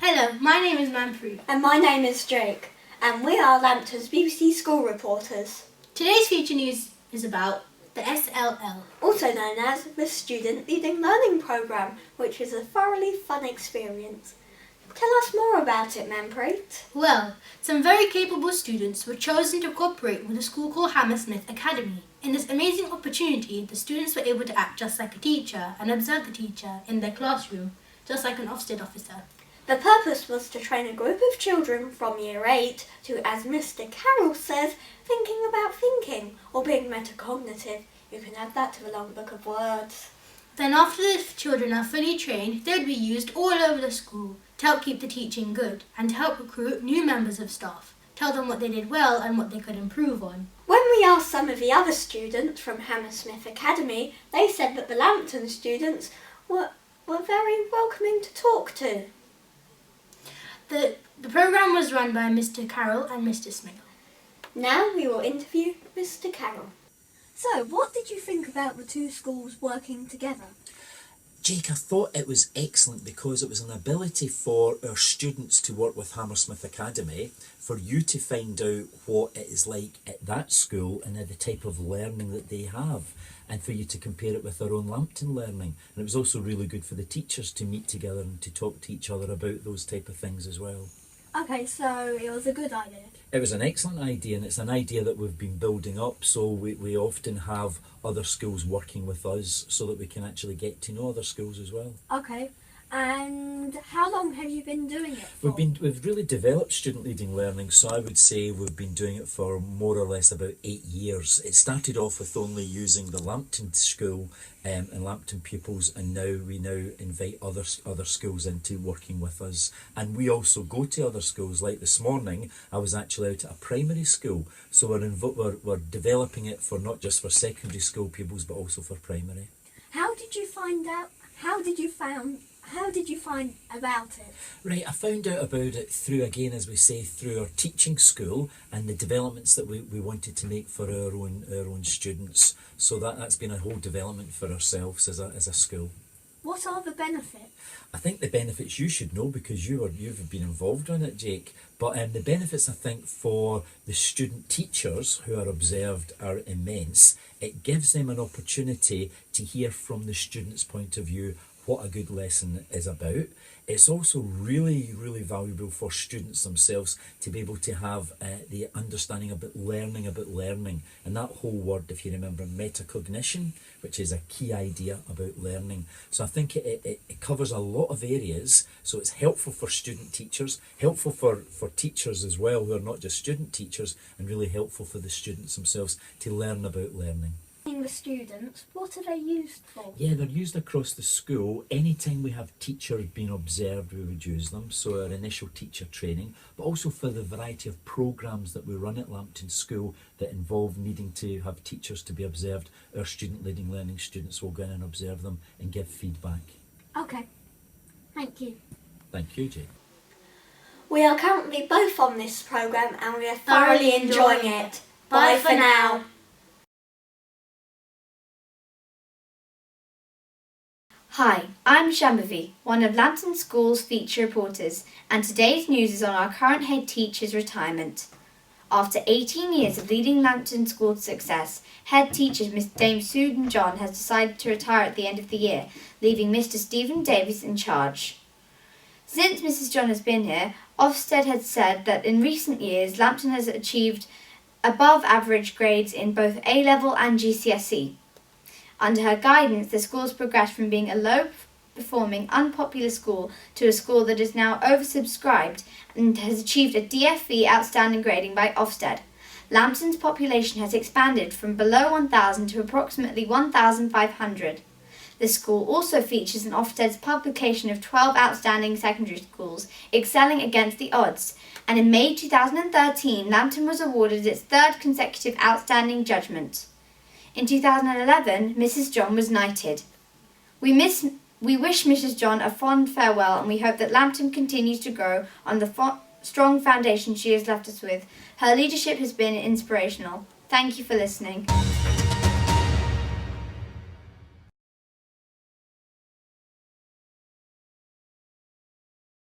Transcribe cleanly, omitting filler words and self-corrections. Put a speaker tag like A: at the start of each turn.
A: Hello, my name is Manpreet.
B: And my name is Jake, and we are Lampton's BBC School Reporters.
A: Today's feature news is about the SLL,
B: also known as the Student Leading Learning Programme, which is a thoroughly fun experience. Tell us more about it, Manpreet.
A: Well, some very capable students were chosen to cooperate with a school called Hammersmith Academy. In this amazing opportunity, the students were able to act just like a teacher and observe the teacher in their classroom, just like an Ofsted officer.
B: The purpose was to train a group of children from Year 8 to, as Mr. Carroll says, thinking about thinking, or being metacognitive. You can add that to the long book of words.
A: Then after the children are fully trained, they would be used all over the school to help keep the teaching good and to help recruit new members of staff, tell them what they did well and what they could improve on.
B: When we asked some of the other students from Hammersmith Academy, they said that the Lampton students were very welcoming to talk to.
A: The programme was run by Mr. Carroll and Mr. Smith.
B: Now we will interview Mr. Carroll. So, what did you think about the two schools working together?
C: Jake, I thought it was excellent because it was an ability for our students to work with Hammersmith Academy, for you to find out what it is like at that school and the type of learning that they have, and for you to compare it with our own Lampton learning. And it was also really good for the teachers to meet together and to talk to each other about those type of things as well.
B: Okay, so it was a good idea.
C: It was an excellent idea, and it's an idea that we've been building up, so we often have other schools working with us so that we can actually get to know other schools as well.
B: Okay, and how long have you been doing it for?
C: We've really developed student leading learning, so I would say we've been doing it for more or less about 8 years. It started off with only using the Lampton school and Lampton pupils, and now we invite other schools into working with us, and we also go to other schools. Like this morning, I was actually out at a primary school, so we're developing it for not just for secondary school pupils but also for primary.
B: How did you find about it?
C: Right, I found out about it through our teaching school and the developments that we wanted to make for our own students. So that's been a whole development for ourselves as a school.
B: What are the benefits?
C: I think the benefits you should know because you've been involved in it, Jake. But the benefits, I think, for the student teachers who are observed are immense. It gives them an opportunity to hear from the student's point of view what a good lesson is about. It's also really, really valuable for students themselves to be able to have the understanding about learning, and that whole word, if you remember, metacognition, which is a key idea about learning. So I think it covers a lot of areas, so it's helpful for student teachers, helpful for teachers as well who are not just student teachers, and really helpful for the students themselves to learn about learning.
B: The students, what are they used for?
C: Yeah, they're used across the school. Anytime we have teachers being observed, we would use them. So our initial teacher training, but also for the variety of programmes that we run at Lampton School that involve needing to have teachers to be observed. Our student leading learning students will go in and observe them and give feedback.
B: Okay, thank you.
C: Thank you, Jake.
B: We are currently both on this programme and we are thoroughly enjoying it. Bye for now.
D: Hi, I'm Shambhavi, one of Lampton School's feature reporters, and today's news is on our current head teacher's retirement. After 18 years of leading Lampton School to success, head teacher Miss Dame Susan John has decided to retire at the end of the year, leaving Mr. Stephen Davis in charge. Since Mrs. John has been here, Ofsted has said that in recent years Lampton has achieved above average grades in both A-level and GCSE. Under her guidance, the school has progressed from being a low-performing, unpopular school to a school that is now oversubscribed and has achieved a DFE outstanding grading by Ofsted. Lampton's population has expanded from below 1,000 to approximately 1,500. The school also features in Ofsted's publication of 12 outstanding secondary schools excelling against the odds, and in May 2013, Lampton was awarded its third consecutive outstanding judgment. In 2011, Mrs. John was knighted. We wish Mrs. John a fond farewell, and we hope that Lampton continues to grow on the strong foundation she has left us with. Her leadership has been inspirational. Thank you for listening.